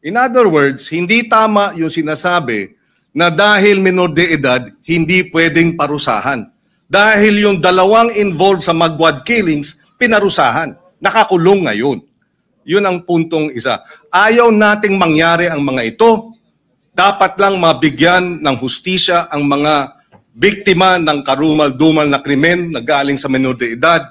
In other words, hindi tama yung sinasabi na dahil minor de edad, hindi pwedeng parusahan. Dahil yung dalawang involved sa Magwad killings, pinarusahan. Nakakulong ngayon. Yun ang puntong isa. Ayaw nating mangyari ang mga ito. Dapat lang mabigyan ng hustisya ang mga biktima ng karumal-dumal na krimen na galing sa minor de edad.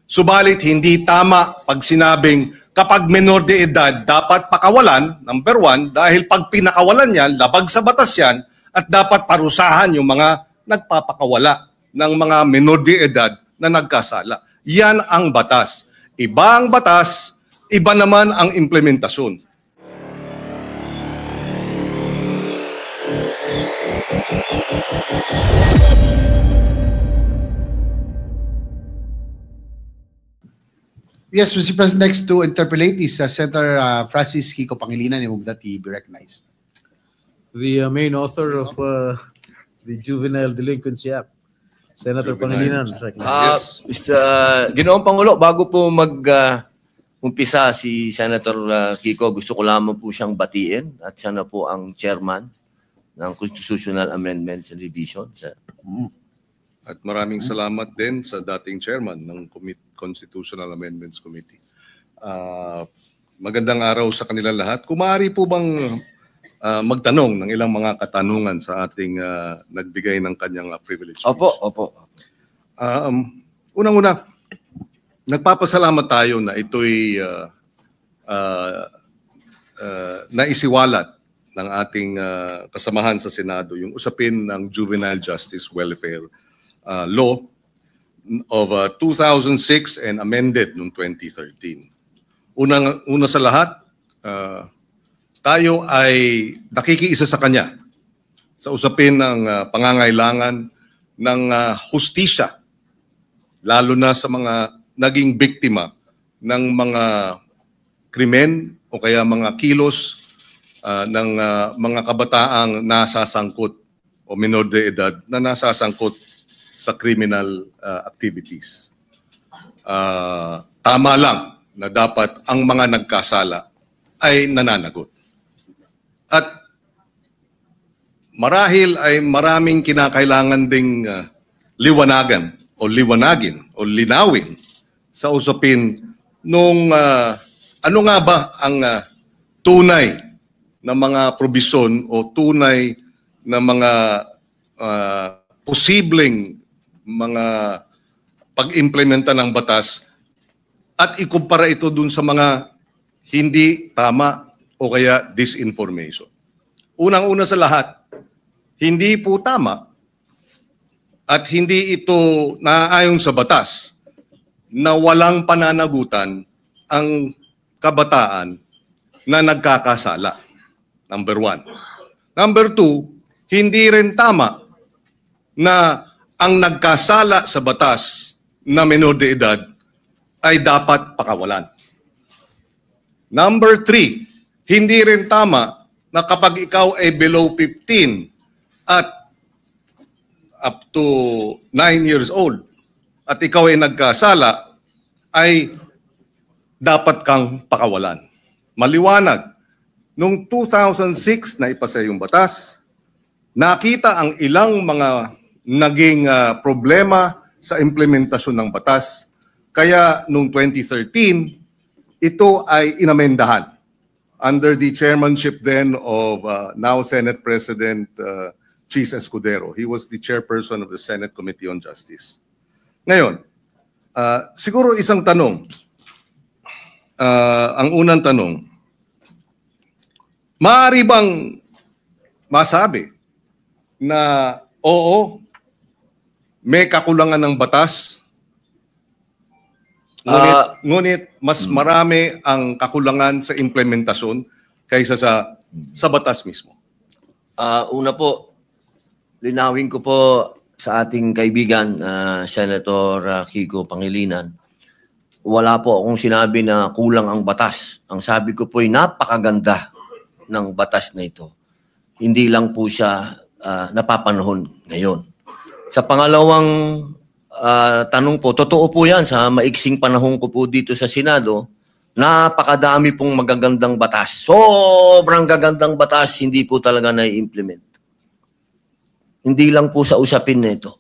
Subalit hindi tama pag sinabing kapag minor de edad dapat pakawalan, number one, dahil pag pinakawalan yan, labag sa batas yan, at dapat parusahan yung mga nagpapakawala ng mga minor de edad na nagkasala. Yan ang batas. Iba ang batas, iba naman ang implementasyon. Yes, Mr. President, next to interpolate is Senator Francis Kiko Pangilinan, and move that he be recognized. The main author of the Juvenile Delinquency Act, Senator Pangilinan. Yes. Ginoong Pangulo, bago po umpisa si Senator Kiko, gusto ko lamang po siyang batiin at siya na po ang chairman ng Constitutional Amendments and Revision. At maraming salamat din sa dating chairman ng Constitutional Amendments Committee. Magandang araw sa kanila lahat. Kung maaari po bang magtanong ng ilang mga katanungan sa ating nagbigay ng kanyang privilege? Opo, opo. Unang-una, nagpapasalamat tayo na ito'y naisiwalat ng ating kasamahan sa Senado, yung usapin ng Juvenile Justice Welfare Law of 2006 and amended noong 2013. Una sa lahat, tayo ay nakikiisa sa kanya sa usapin ng pangangailangan ng hustisya, lalo na sa mga naging biktima ng mga krimen o kaya mga kilos ng mga kabataang nasasangkot o minor de edad na nasasangkot sa criminal activities. Tama lang na dapat ang mga nagkasala ay nananagot. At marahil ay maraming kinakailangan ding liwanagin o linawin sa usapin nung ano nga ba ang tunay na mga probisyon o tunay na mga posibleng mga pag-implementa ng batas at ikumpara ito dun sa mga hindi tama o kaya disinformation. Unang-una sa lahat, hindi po tama at hindi ito naaayon sa batas na walang pananagutan ang kabataan na nagkakasala. Number one. Number two, hindi rin tama na ang nagkasala sa batas na minor de edad ay dapat pakawalan. Number three, hindi rin tama na kapag ikaw ay below 15 at up to 9 years old at ikaw ay nagkasala, ay dapat kang pakawalan. Maliwanag, noong 2006 na ipasa yung batas, nakita ang ilang mga naging problema sa implementasyon ng batas. Kaya noong 2013, ito ay inamendahan under the chairmanship then of now Senate President Chis Escudero. He was the chairperson of the Senate Committee on Justice. Ngayon, siguro isang tanong. Ang unang tanong, maaari bang masabi na oo, may kakulangan ng batas, ngunit mas marami ang kakulangan sa implementasyon kaysa sa batas mismo? Una po, linawin ko po sa ating kaibigan, Senator Kiko Pangilinan, wala po akong sinabi na kulang ang batas. Ang sabi ko po ay napakaganda ng batas na ito. Hindi lang po siya napapanahon ngayon. Sa pangalawang tanong po, totoo po yan sa maiksing panahon ko po dito sa Senado, napakadami pong magagandang batas. Sobrang gagandang batas, hindi po talaga na-implement. Hindi lang po sa usapin na ito.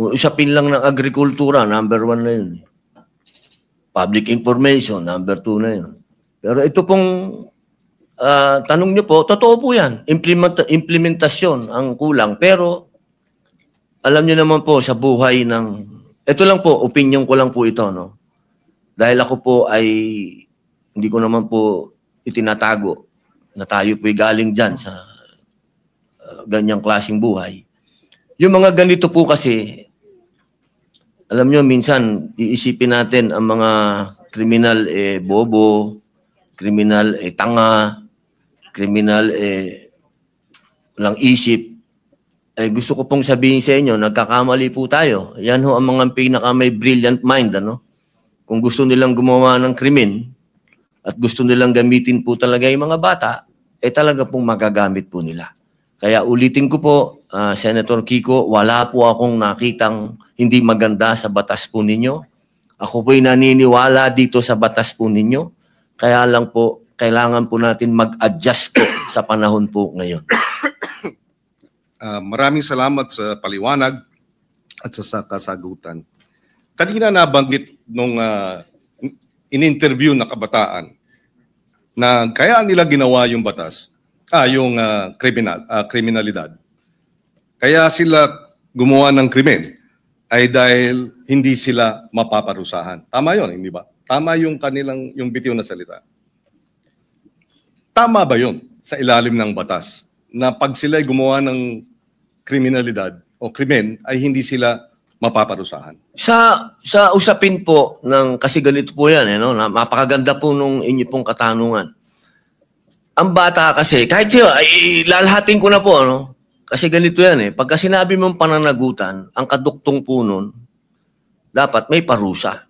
Usapin lang ng agrikultura, number 1 na yun. Public information, number 2 na yun. Pero ito pong tanong nyo po, totoo po yan. Implementasyon ang kulang. Pero alam nyo naman po sa buhay ng... Ito lang po, opinion ko lang po ito, no? Dahil ako po ay hindi ko naman po itinatago na tayo po'y galing dyan sa ganyang klaseng buhay. Yung mga ganito po kasi, alam nyo, minsan iisipin natin ang mga kriminal bobo, kriminal tanga, kriminal walang isip. Gusto ko pong sabihin sa inyo, nagkakamali po tayo. Yan ho ang mga pinaka may brilliant mind, ano? Kung gusto nilang gumawa ng krimen at gusto nilang gamitin po talaga yung mga bata, talaga pong magagamit po nila. Kaya ulitin ko po, Senator Kiko, wala po akong nakitang hindi maganda sa batas po ninyo. Ako po'y naniniwala dito sa batas po ninyo. Kaya lang po, kailangan po natin mag-adjust po sa panahon po ngayon. Maraming salamat sa paliwanag at sa kasagutan. Kanina nabanggit nung in-interview na kabataan na kaya nila ginawa yung batas, yung kriminalidad. Kaya sila gumawa ng krimen ay dahil hindi sila mapaparusahan. Tama yun, hindi ba? Tama yung kanilang, yung bitiw na salita. Tama ba yun sa ilalim ng batas na pag sila gumawa ng kriminalidad o krimen ay hindi sila mapaparusahan? Sa usapin po ng kasi ganito po yan, no? Napakaganda po nung inyo pong katanungan. Ang bata kasi, kahit siya, lalahatin ko na po, no? Kasi ganito yan Pagka sinabi mong pananagutan, ang kaduktong po nun, dapat may parusa.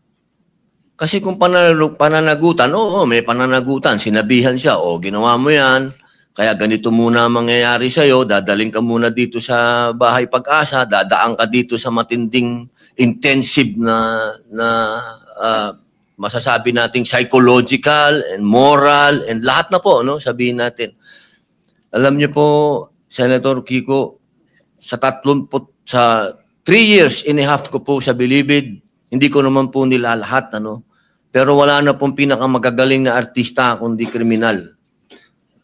Kasi kung pananagutan, may pananagutan, sinabihan siya, ginawa mo yan, kaya ganito muna ang mangyayari sa'yo, dadaling ka muna dito sa Bahay Pag-asa, dadaan ka dito sa matinding intensive na masasabi nating psychological and moral and lahat na po, no? Sabihin natin. Alam niyo po, Senator Kiko, sa 3 years and a half ko po sa Bilibid, hindi ko naman po nila lahat, ano? Pero wala na pong pinakamagagaling na artista kundi kriminal.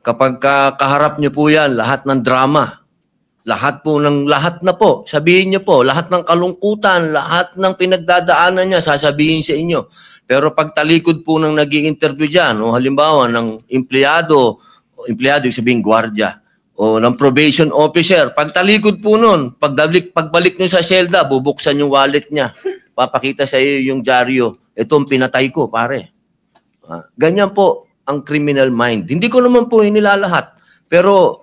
Kapag kaharap niyo po yan, lahat ng drama, lahat na po, sabihin niyo po, lahat ng kalungkutan, lahat ng pinagdadaanan niya, sasabihin sa inyo. Pero pag talikod po ng nag-i-interview dyan, halimbawa ng empleyado yung sabihin gwardiya, o ng probation officer, pag talikod po nun, pagbalik niyo sa selda, bubuksan yung wallet niya, papakita sa iyo yung dyaryo, itong pinatay ko, pare. Ganyan po ang criminal mind. Hindi ko naman po inilalahat. Pero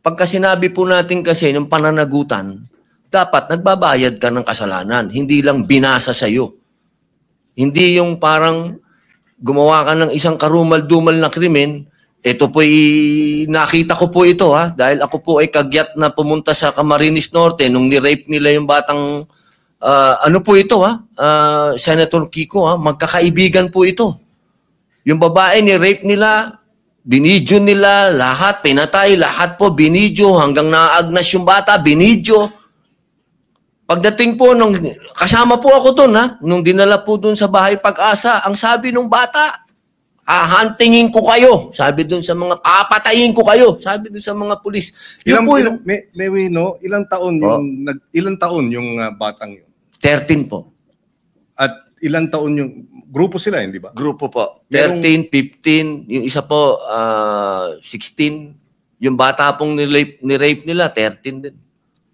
pagka sinabi po natin kasi ng pananagutan, dapat nagbabayad ka ng kasalanan. Hindi lang binasa sa'yo. Hindi yung parang gumawa ka ng isang karumal-dumal na krimen, ito po nakita ko po ito dahil ako po ay kagyat na pumunta sa Camarines Norte nung ni-rape nila yung batang, ano po ito Senator Kiko magkakaibigan po ito. Yung babae ni-rape nila, binidyo nila, lahat, pinatay, lahat po, binidyo, hanggang naagnas yung bata, binidyo. Pagdating po, kasama po ako doon, nung dinala po doon sa Bahay Pag-asa, ang sabi nung bata, hahantingin ko kayo. Sabi doon sa mga, papatayin ko kayo. Sabi doon sa mga pulis. Ilang taon yung batang yun? 13 po. At ilang taon yung grupo sila, hindi ba? Grupo po. 13, 15, yung isa po 16. Yung bata pong ni-rape nila, 13 din.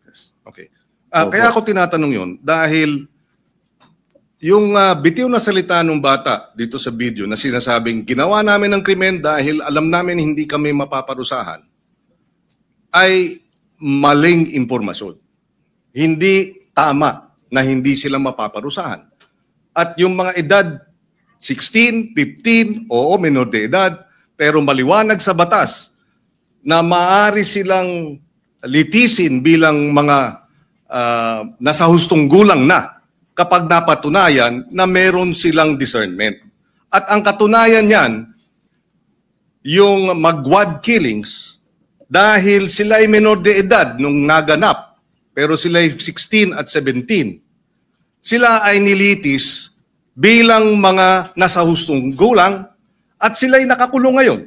Yes. Okay. Kaya ako tinatanong yun dahil yung bitiw na salita ng bata dito sa video na sinasabing ginawa namin ng krimen dahil alam namin hindi kami mapaparusahan ay maling impormasyon. Hindi tama na hindi sila mapaparusahan. At yung mga edad 16, 15, menor de edad, pero maliwanag sa batas na maaari silang litisin bilang mga nasa hustong gulang na kapag napatunayan na meron silang discernment. At ang katunayan niyan, yung magwad killings, dahil sila ay menor de edad nung naganap, pero sila ay 16 at 17, sila ay nilitis bilang mga nasa hustong gulang at sila ay nakakulong ngayon.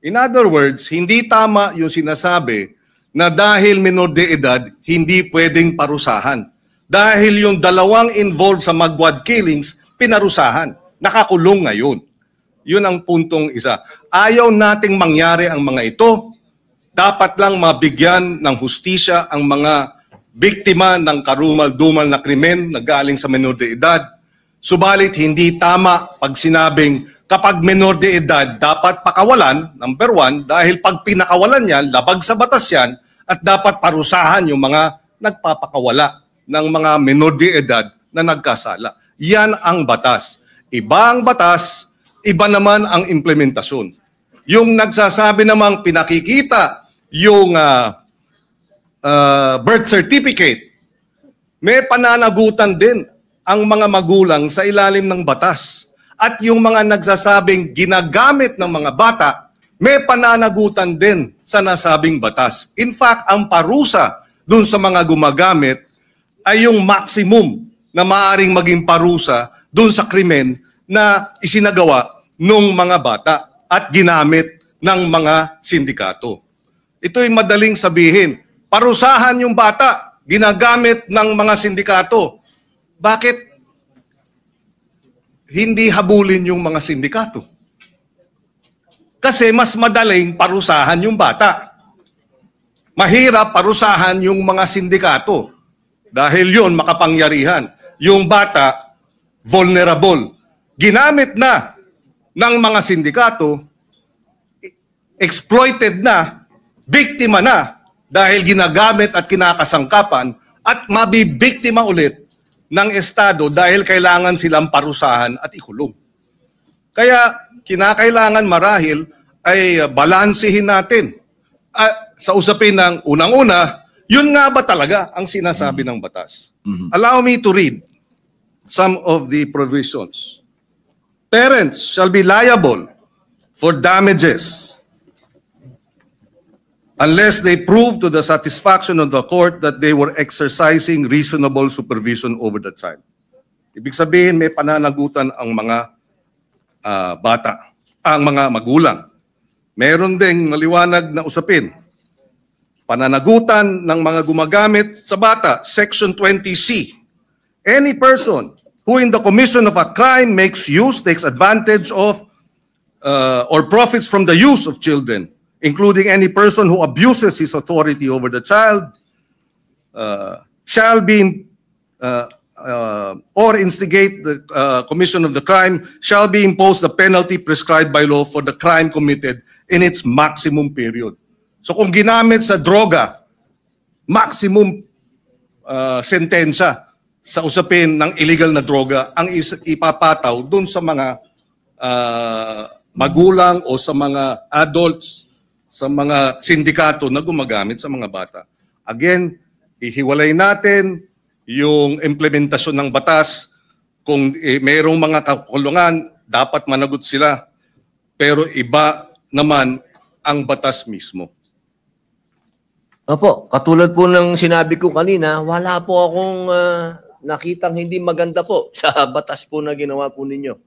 In other words, hindi tama yung sinasabi na dahil menor de edad, hindi pwedeng parusahan. Dahil yung dalawang involved sa magwad killings, pinarusahan. Nakakulong ngayon. Yun ang puntong isa. Ayaw nating mangyari ang mga ito. Dapat lang mabigyan ng hustisya ang mga biktima ng karumal-dumal na krimen na galing sa menor de edad. Subalit hindi tama pag sinabing kapag menor de edad dapat pakawalan, number one, dahil pag pinakawalan yan, labag sa batas yan, at dapat parusahan yung mga nagpapakawala ng mga menor de edad na nagkasala. Yan ang batas. Iba ang batas, iba naman ang implementasyon. Yung nagsasabi namang pinakikita yung birth certificate, may pananagutan din ang mga magulang sa ilalim ng batas. At yung mga nagsasabing ginagamit ng mga bata, may pananagutan din sa nasabing batas. In fact, ang parusa dun sa mga gumagamit ay yung maximum na maaaring maging parusa dun sa krimen na isinagawa ng mga bata at ginamit ng mga sindikato. Ito'y madaling sabihin. Parusahan yung bata, ginagamit ng mga sindikato. Bakit hindi habulin yung mga sindikato? Kasi mas madaling parusahan yung bata. Mahirap parusahan yung mga sindikato. Dahil yun, makapangyarihan. Yung bata, vulnerable. Ginamit na ng mga sindikato, exploited na, biktima na, dahil ginagamit at kinakasangkapan, at mabibiktima ulit ng Estado dahil kailangan silang parusahan at ikulong. Kaya kinakailangan marahil ay balansehin natin. Sa usapin ng unang-una, yun nga ba talaga ang sinasabi ng batas? Allow me to read some of the provisions. Parents shall be liable for damages unless they prove to the satisfaction of the court that they were exercising reasonable supervision over the child. Ibig sabihin, may pananagutan ang mga bata, ang mga magulang. Meron ding maliwanag na usapin. Pananagutan ng mga gumagamit sa bata, Section 20C. Any person who in the commission of a crime makes use, takes advantage of, or profits from the use of children, including any person who abuses his authority over the child, shall be, or instigate the commission of the crime, shall be imposed the penalty prescribed by law for the crime committed in its maximum period. So kung ginamit sa droga, maximum sentensya sa usapin ng illegal na droga ang ipapataw dun sa mga magulang o sa mga adults, sa mga sindikato na gumagamit sa mga bata. Again, ihiwalay natin yung implementasyon ng batas. Kung mayroong mga kakulungan, dapat managot sila. Pero iba naman ang batas mismo. Opo, katulad po ng sinabi ko kanina, wala po akong nakitang hindi maganda po sa batas po na ginawa po ninyo.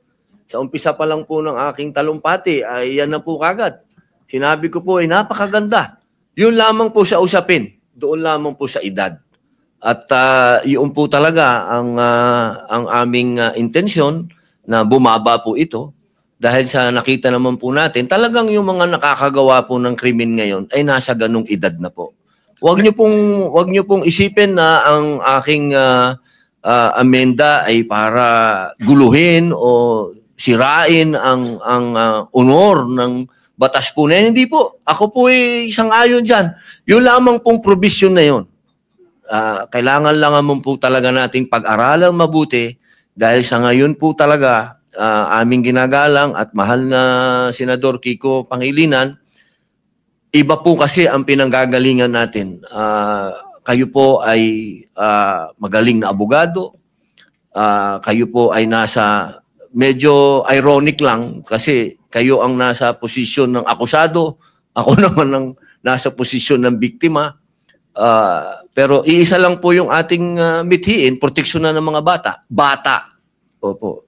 Sa umpisa pa lang po ng aking talumpati, ay yan na po kagad. Sinabi ko po ay napakaganda. Yun lamang po sa usapin, doon lamang po sa edad. At yun po talaga ang aming intensyon na bumaba po ito. Dahil sa nakita naman po natin, talagang yung mga nakakagawa po ng krimen ngayon ay nasa ganung edad na po. Wag niyo pong isipin na ang aking amenda ay para guluhin o sirain ang honor ng batas po na yan. Hindi po. Ako po ay isang ayon dyan. Yung lamang pong provision na yun. Kailangan lang naman po talaga nating pag-aralang mabuti dahil sa ngayon po talaga aming ginagalang at mahal na Senador Kiko Pangilinan, iba po kasi ang pinanggagalingan natin. Kayo po ay magaling na abogado kayo po ay nasa, medyo ironic lang kasi kayo ang nasa posisyon ng akusado, ako naman ang nasa posisyon ng biktima. Pero iisa lang po yung ating mithiin, proteksyon na ng mga bata. Bata. Opo.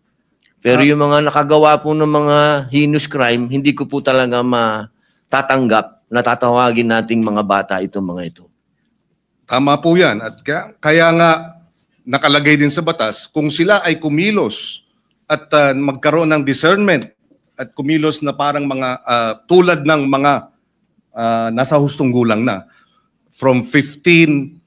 Pero yung mga nakagawa po ng mga heinous crime, hindi ko po talaga matatanggap na tatawagin nating mga bata itong mga ito. Tama po yan. At kaya nga nakalagay din sa batas, kung sila ay kumilos at magkaroon ng discernment at kumilos na parang mga tulad ng mga nasa hustong gulang na, from 18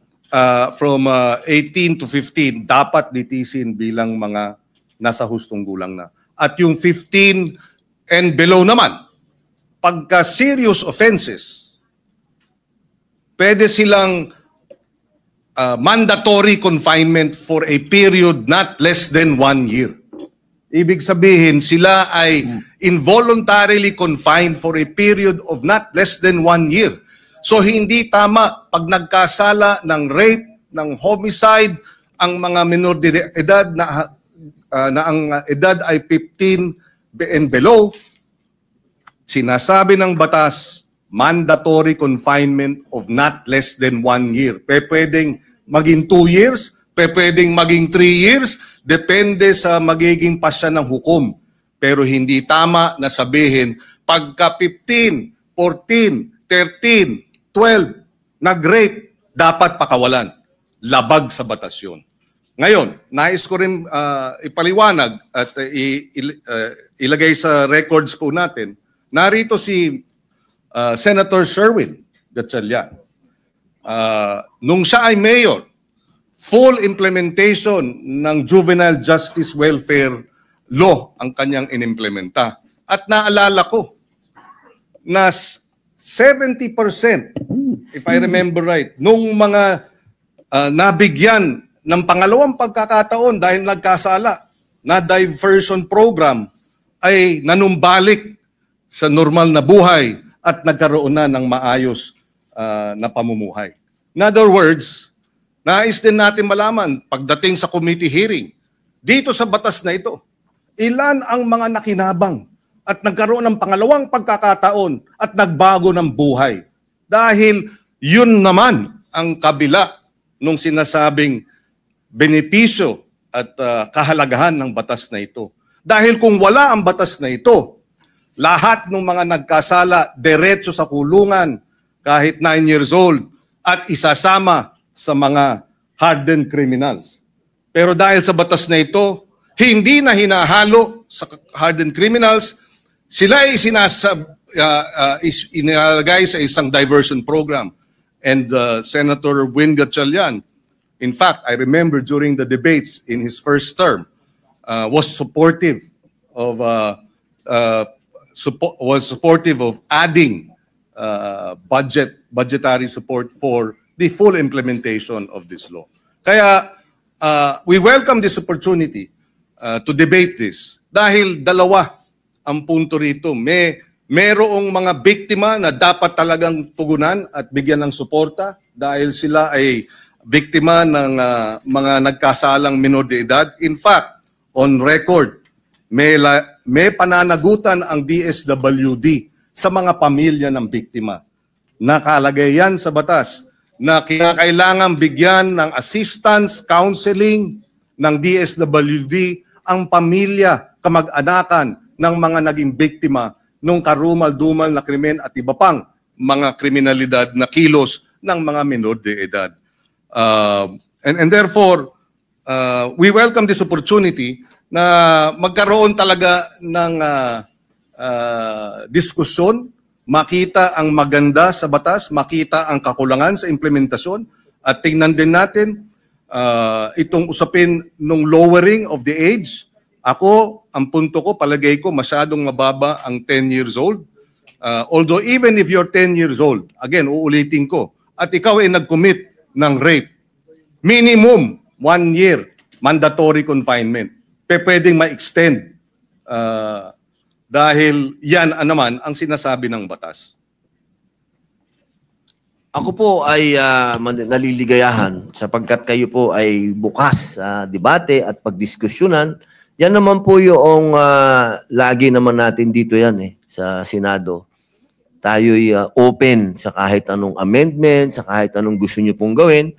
to 15, dapat litisin bilang mga nasa hustong gulang na. At yung 15 and below naman, pagka serious offenses, pwede silang mandatory confinement for a period not less than 1 year. Ibig sabihin, sila ay involuntarily confined for a period of not less than 1 year. So hindi tama pag nagkasala ng rape, ng homicide, ang mga minor de edad na ang edad ay 15 and below, sinasabi ng batas, mandatory confinement of not less than 1 year. Pwedeng maging 2 years, pwedeng maging 3 years, depende sa magiging pasya ng hukom. Pero hindi tama na sabihin, pagka 15, 14, 13, 12, nag-rape, dapat pakawalan. Labag sa batas yun. Ngayon, nais ko rin ipaliwanag at ilagay sa records po natin, narito si Senator Sherwin Gatchalian. Nung siya ay mayor, full implementation ng Juvenile Justice Welfare Law ang kanyang inimplementa. At naalala ko na 70%, if I remember right, nung mga nabigyan ng pangalawang pagkakataon dahil nagkasala na diversion program ay nanumbalik sa normal na buhay at nagkaroon na ng maayos na pamumuhay. In other words, nais din natin malaman pagdating sa committee hearing, dito sa batas na ito, ilan ang mga nakinabang at nagkaroon ng pangalawang pagkakataon at nagbago ng buhay. Dahil yun naman ang kabila nung sinasabing benepisyo at kahalagahan ng batas na ito. Dahil kung wala ang batas na ito, lahat ng mga nagkasala, diretso sa kulungan, kahit 9 years old, at isasama sa mga hardened criminals. Pero dahil sa batas na ito, hindi na hinahalo sa hardened criminals, sila ay inilagay sa isang diversion program. And Senator Win Gatchalian, in fact, I remember during the debates in his first term, was supportive of adding budgetary support for the full implementation of this law. Kaya we welcome this opportunity to debate this dahil dalawa ang punto rito. Merong mga biktima na dapat talagang tugunan at bigyan ng suporta dahil sila ay biktima ng mga nagkasalang minor de edad. In fact, on record, may pananagutan ang DSWD sa mga pamilya ng biktima. Nakalagay yan sa batas na kinakailangan bigyan ng assistance, counseling ng DSWD ang pamilya, kamag-anakan ng mga naging biktima nung karumal-dumal na krimen at iba pang mga kriminalidad na kilos ng mga minor de edad. And therefore, we welcome this opportunity na magkaroon talaga ng diskusyon, makita ang maganda sa batas, makita ang kakulangan sa implementasyon, at tingnan din natin itong usapin ng lowering of the age. Ako, ang punto ko, palagay ko, masyadong mababa ang 10 years old. Although even if you're 10 years old, again, uulitin ko, at ikaw ay nag-commit ng rape, minimum 1 year mandatory confinement. Pwedeng ma-extend dahil yan naman ang sinasabi ng batas. Ako po ay naliligayahan sapagkat kayo po ay bukas sa debate at pagdiskusyonan. Yan naman po yung lagi naman natin dito yan sa Senado. Tayo'y open sa kahit anong amendment, sa kahit anong gusto nyo pong gawin.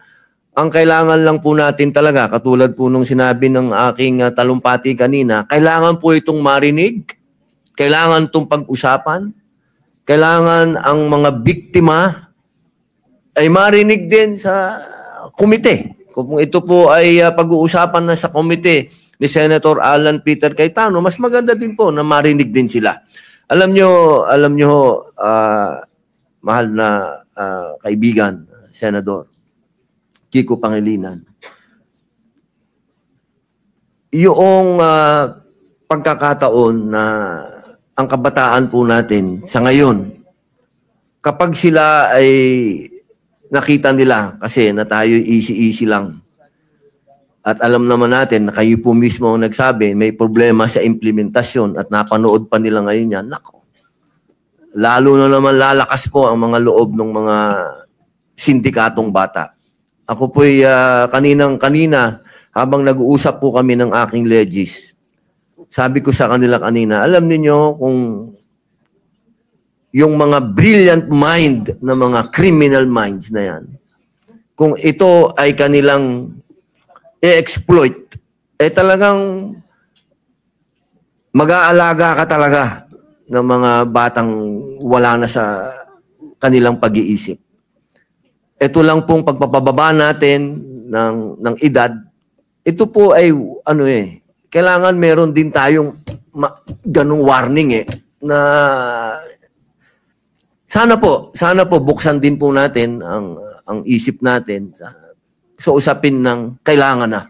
Ang kailangan lang po natin talaga, katulad po nung sinabi ng aking talumpati kanina, kailangan po itong marinig, kailangan itong pag-usapan, kailangan ang mga biktima ay marinig din sa komite. Kung ito po ay pag-uusapan na sa komite ni Senator Alan Peter Cayetano, mas maganda din po na marinig din sila. Alam nyo, mahal na kaibigan, Senador Kiko Pangilinan, yung pagkakataon na ang kabataan po natin sa ngayon, kapag sila ay nakita nila kasi na tayo easy-easy lang, at alam naman natin na kayo po mismo ang nagsabi, may problema sa implementasyon at napanood pa nila ngayon yan, nako, lalo na naman lalakas po ang mga loob ng mga sindikatong bata. Ako po'y kanina, habang nag-uusap po kami ng aking legis, sabi ko sa kanila kanina, alam niyo kung yung mga brilliant mind na mga criminal minds na yan, kung ito ay kanilang i-exploit, talagang mag-aalaga ka talaga ng mga batang wala na sa kanilang pag-iisip. Ito lang pong pagpapababa natin ng edad, ito po ay kailangan meron din tayong ganung warning na sana po buksan din po natin ang isip natin sa usapin ng kailangan na.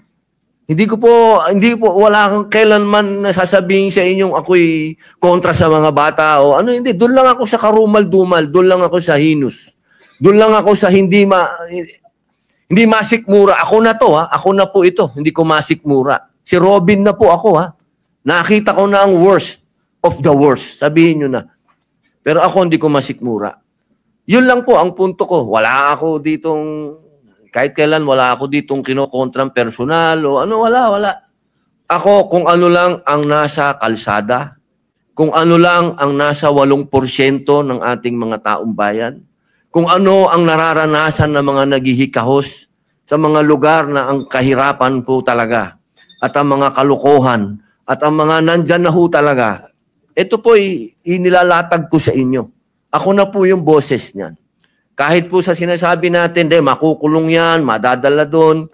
Hindi po wala kang kailanman nasasabihin sa inyong ako'y kontra sa mga bata o hindi, doon lang ako sa karumal-dumal, doon lang ako sa hinus. Doon lang ako sa hindi masikmura. Ako na to ako na po ito, hindi ko masikmura. Si Robin na po ako Nakita ko na ang worst of the worst. Sabihin nyo na. Pero ako hindi ko masikmura. Yun lang po ang punto ko. Wala ako ditong, kahit kailan wala ako ditong kinokontrang personal o wala. Ako kung ano lang ang nasa kalsada, kung ano lang ang nasa 8% ng ating mga taong bayan, kung ano ang nararanasan ng mga naghihikahos sa mga lugar na ang kahirapan po talaga at ang mga kalukuhan at ang mga nandyan na ho talaga, ito po inilalatag ko sa inyo. Ako na po yung boses niyan. Kahit po sa sinasabi natin, makukulong yan, madadala doon.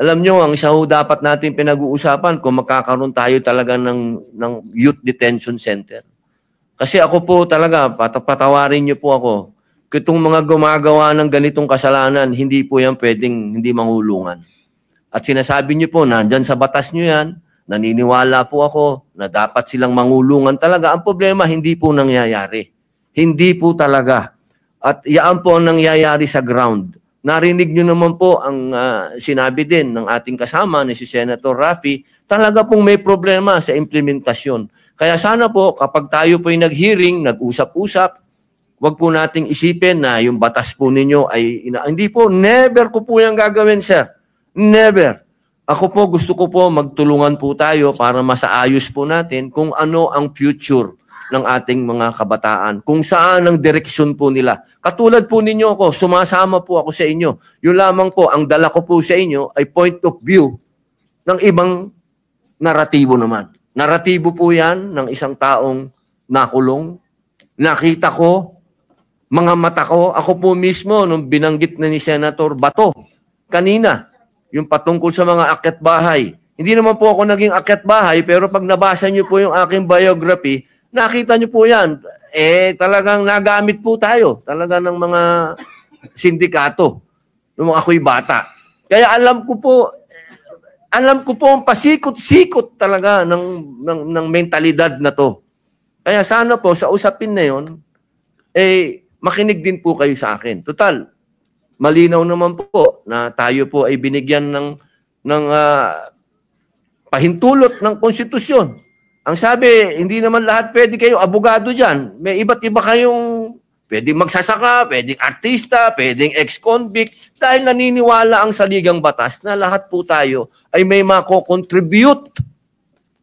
Alam nyo, ang isa ho dapat natin pinag-uusapan kung magkakaroon tayo talaga ng youth detention center. Kasi ako po talaga, patawarin nyo po ako, itong mga gumagawa ng ganitong kasalanan, hindi po yan pwedeng hindi mangulungan. At sinasabi nyo po, nandyan sa batas nyo yan, naniniwala po ako na dapat silang mangulungan talaga. Ang problema, hindi po nangyayari. Hindi po talaga. At yaan po ang nangyayari sa ground. Narinig nyo naman po ang sinabi din ng ating kasama ni si Senator Raffy, talaga pong may problema sa implementasyon. Kaya sana po, kapag tayo po'y nag-hearing, nag-usap-usap, wag po nating isipin na yung batas po ninyo ay hindi po, never ko po yung gagawin, sir. Never. Ako po, gusto ko po magtulungan po tayo para masaayos po natin kung ano ang future ng ating mga kabataan. Kung saan ang direksyon po nila. Katulad po ninyo ako, sumasama po ako sa inyo. Yun lamang po, ang dala ko po sa inyo ay point of view ng ibang naratibo naman. Naratibo po yan ng isang taong nakulong. Nakita ko, mga mata ko, ako po mismo, nung binanggit na ni Senator Bato, kanina, yung patungkol sa mga akyat bahay. Hindi naman po ako naging akyat bahay, pero pag nabasa niyo po yung aking biography, nakita niyo po yan. Talagang nagamit po tayo, talaga ng mga sindikato, nung ako'y bata. Kaya alam ko po ang pasikot-sikot talaga ng mentalidad na to. Kaya sana po, sa usapin na yun, makinig din po kayo sa akin. Total, malinaw naman po na tayo po ay binigyan ng pahintulot ng konstitusyon. Ang sabi, hindi naman lahat pwede kayo abogado dyan. May iba't iba kayong pwedeng magsasaka, pwedeng artista, pwedeng ex-convict, dahil naniniwala ang saligang batas na lahat po tayo ay may mako-contribute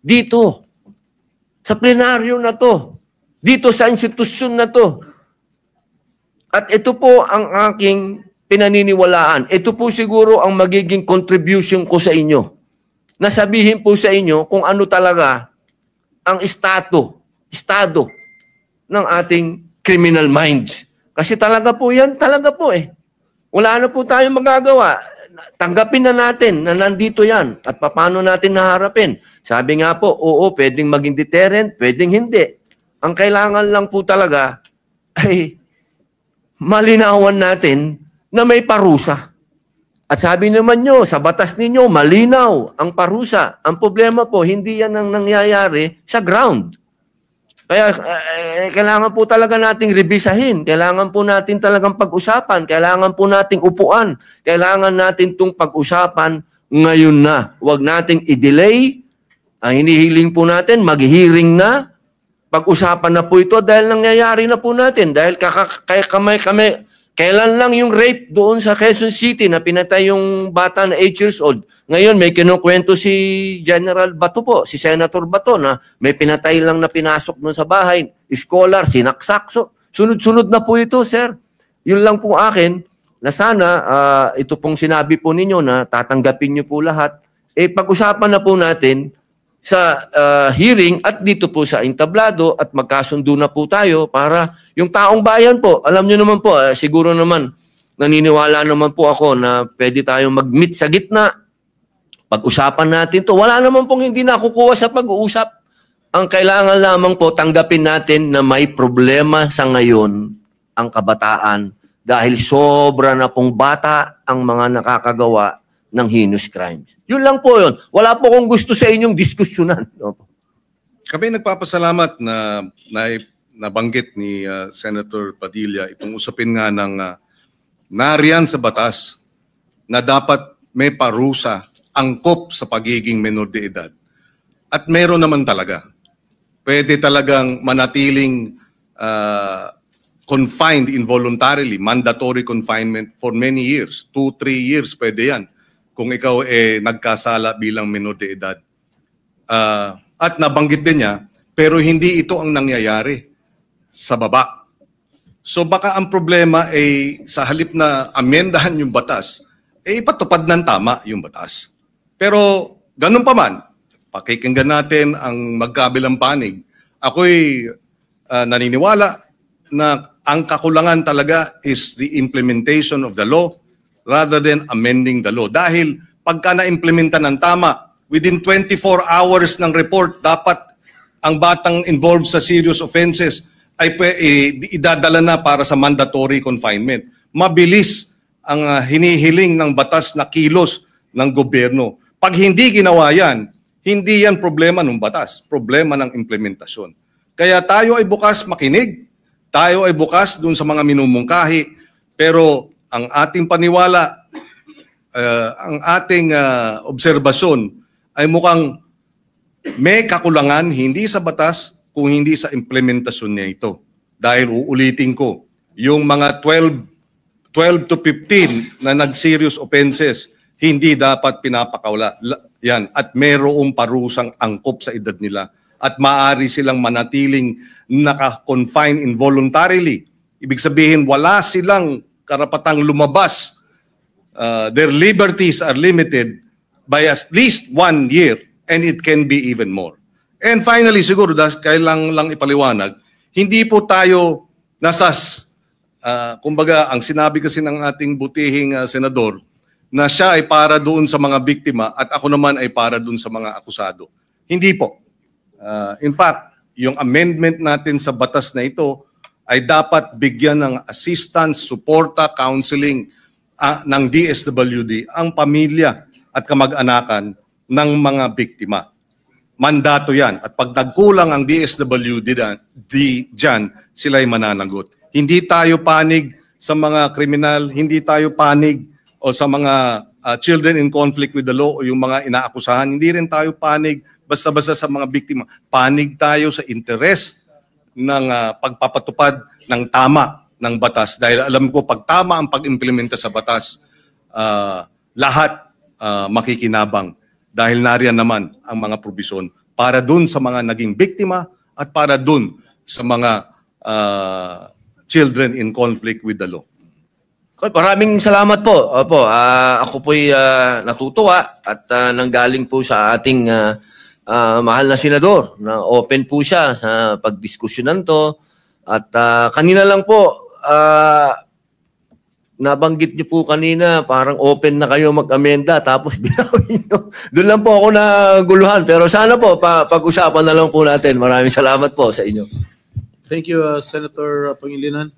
dito, sa plenaryo na to, dito sa institusyon na to. At ito po ang aking pinaniniwalaan. Ito po siguro ang magiging contribution ko sa inyo. Nasabihin po sa inyo kung ano talaga ang estado ng ating criminal mind. Kasi talaga po yan, talaga po eh. Wala na po tayong magagawa. Tanggapin na natin na nandito yan at paano natin naharapin. Sabi nga po, oo, pwedeng maging deterrent, pwedeng hindi. Ang kailangan lang po talaga ay malinawan natin na may parusa. At sabi naman nyo, sa batas ninyo, malinaw ang parusa. Ang problema po, hindi yan ang nangyayari sa ground. Kaya kailangan po talaga nating rebisahin. Kailangan po natin talagang pag-usapan. Kailangan po nating upuan. Kailangan natin itong pag-usapan ngayon na. Huwag nating i-delay. Ang hinihiling po natin, mag-hearing na. Pag-usapan na po ito dahil nangyayari na po natin. Dahil kailan lang yung rape doon sa Quezon City na pinatay yung bata na 8 years old. Ngayon may kinukwento si General Bato po, si Senator Bato na may pinatay lang na pinasok doon sa bahay. Scholar, sinaksak. So, sunod-sunod na po ito, sir. Yun lang po akin na sana ito pong sinabi po ninyo na tatanggapin niyo po lahat. Pag-usapan na po natin sa hearing at dito po sa entablado at magkasundo na po tayo para yung taong bayan po, alam nyo naman po, siguro naman naniniwala naman po ako na pwede tayong mag-meet sa gitna. Pag-usapan natin to. Wala naman pong hindi nakukuha sa pag-uusap. Ang kailangan lamang po tanggapin natin na may problema sa ngayon ang kabataan dahil sobra na pong bata ang mga nakakagawa ng heinous crimes. Yun lang po yun. Wala po kong gusto sa inyong diskusyonan. Kami nagpapasalamat na nabanggit ni Senator Padilla itong usapin nga ng nariyan sa batas na dapat may parusa angkop sa pagiging menor de edad. At meron naman talaga. Pwede talagang manatiling confined involuntarily, mandatory confinement for many years. 2-3 years pwede yan kung ikaw nagkasala bilang menor de edad. At nabanggit din niya, pero hindi ito ang nangyayari sa baba. So baka ang problema ay sa halip na amendahan yung batas, ipatupad ng tama yung batas. Pero ganun pa man, pakikinggan natin ang magkabilang panig. Ako'y naniniwala na ang kakulangan talaga is the implementation of the law rather than amending the law. Dahil pagka na-implementa ng tama, within 24 hours ng report, dapat ang batang involved sa serious offenses ay idadala na para sa mandatory confinement. Mabilis ang hinihiling ng batas na kilos ng gobyerno. Pag hindi ginawa yan, hindi yan problema ng batas, problema ng implementasyon. Kaya tayo ay bukas makinig, tayo ay bukas dun sa mga minumungkahi, pero ang ating paniwala, ang ating obserbasyon ay mukhang may kakulangan hindi sa batas kung hindi sa implementasyon niya ito. Dahil uulitin ko, yung mga 12 to 15 na nag-serious offenses, hindi dapat pinapakawala. Yan. At mayroong parusang angkop sa edad nila. At maaari silang manatiling naka-confine involuntarily. Ibig sabihin, wala silang karapatang lumabas. Their liberties are limited by at least 1 year and it can be even more. And finally, siguro, kailangan lang ipaliwanag, hindi po tayo nasas, kumbaga, ang sinabi kasi ng ating butihing senador, na siya ay para doon sa mga biktima at ako naman ay para doon sa mga akusado. Hindi po. In fact, yung amendment natin sa batas na ito ay dapat bigyan ng assistance, suporta, counseling ng DSWD ang pamilya at kamag-anakan ng mga biktima. Mandato yan. At pag nagkulang ang DSWD dyan, sila'y mananagot. Hindi tayo panig sa mga kriminal, hindi tayo panig o sa mga children in conflict with the law o yung mga inaakusahan. Hindi rin tayo panig basta-basta sa mga biktima. Panig tayo sa interes ng pagpapatupad ng tama ng batas dahil alam ko pag tama ang pag-implementa sa batas, lahat makikinabang dahil nariyan naman ang mga probisyon para dun sa mga naging biktima at para dun sa mga children in conflict with the law. Maraming salamat po. Opo, ako po'y natutuwa at nanggaling po sa ating mahal na senador na open po siya sa pagdiskusyonan to. At kanina lang po, nabanggit niyo po kanina, parang open na kayo mag-amenda tapos binawin niyo. Doon lang po ako naguluhan. Pero sana po, pag-usapan na lang po natin. Maraming salamat po sa inyo. Thank you, Senator Pangilinan.